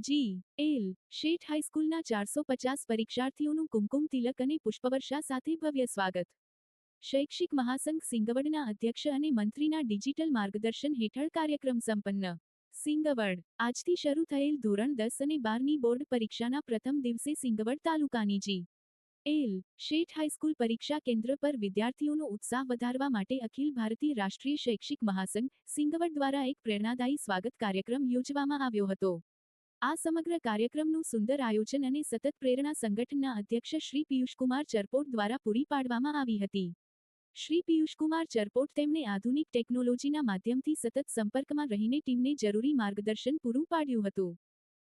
જી.એલ. શેઠ હાઈસ્કૂલના 450 પરીક્ષાર્થીઓનું કુમકુમ તિલક અને પુષ્પવર્ષા સાથે ભવ્ય સ્વાગત. શૈક્ષિક મહાસંઘ સિંગવડના અધ્યક્ષ અને મંત્રીના ડિજિટલ માર્ગદર્શન હેઠળ કાર્યક્રમ સંપન્ન. સિંગવડ. આજથી શરૂ થયેલ ધોરણ 10 અને 12ની બોર્ડ પરીક્ષાના પ્રથમ દિવસે સિંગવડ તાલુકાની જી.એલ. શેઠ હાઈસ્કૂલ પરીક્ષા કેન્દ્ર પર વિદ્યાર્થીઓનો ઉત્સાહ વધારવા માટે અખિલ ભારતીય રાષ્ટ્રીય શૈક્ષિક મહાસંઘ સિંગવડ દ્વારા એક પ્રેરણાદાયી સ્વાગત કાર્યક્રમ યોજવામાં આવ્યો હતો. આ સમગ્ર કાર્યક્રમનું સુંદર આયોજન અને સતત પ્રેરણા સંગઠનના અધ્યક્ષ શ્રી પિયુષકુમાર ચરપોટ દ્વારા પૂરી પાડવામાં આવી હતી. શ્રી પિયુષકુમાર ચરપોટ તેમણે આધુનિક ટેકનોલોજીના માધ્યમથી સતત સંપર્કમાં રહીને ટીમને જરૂરી માર્ગદર્શન પૂરું પાડ્યું હતું.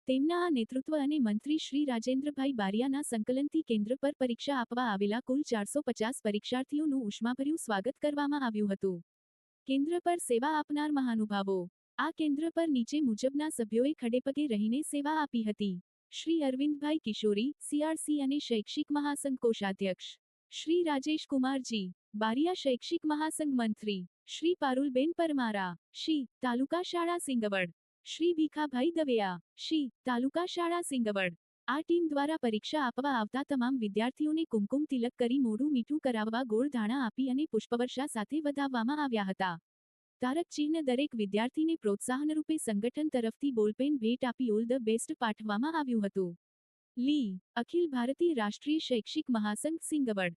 તેમના આ નેતૃત્વ અને મંત્રી શ્રી રાજેન્દ્રભાઈ બારિયાના સંકલનથી કેન્દ્ર પર પરીક્ષા આપવા આવેલા કુલ 450 પરીક્ષાર્થીઓનું ઉષ્માભર્યું સ્વાગત કરવામાં આવ્યું હતું. કેન્દ્ર પર સેવા આપનાર મહાનુભાવો. આ કેન્દ્ર પર નીચે મુજબના સભ્યોએ ખડેપગે રહીને સેવા આપી હતી. શ્રી અરવિંદભાઈ કિશોરી, સીઆરસી અને શૈક્ષિક મહાસંઘ કોષાધ્યક્ષ. શ્રી રાજેશકુમારજી બારિયા, શૈક્ષિક મહાસંઘ મંત્રી. શ્રી પારુલબેન પરમારા, શી, તાલુકા શાળા સિંગવડ. શ્રી ભીખાભાઈ દવેયા, શી, તાલુકા શાળા સિંગવડ. આ ટીમ દ્વારા પરીક્ષા આપવા આવતા તમામ વિદ્યાર્થીઓને કુમકુમ તિલક કરી મોઢું મીઠું કરાવવા ગોળ ધાણા આપી અને પુષ્પવર્ષા સાથે વધાવવામાં આવ્યા હતા. તારક ચિહ્ન દરેક વિદ્યાર્થીને પ્રોત્સાહનરૂપે સંગઠન તરફથી બોલપેન ભેટ આપી ઓલ ધ બેસ્ટ પાઠવવામાં આવ્યું હતું. લી. અખિલ ભારતીય રાષ્ટ્રીય શૈક્ષિક મહાસંઘ સિંગવડ.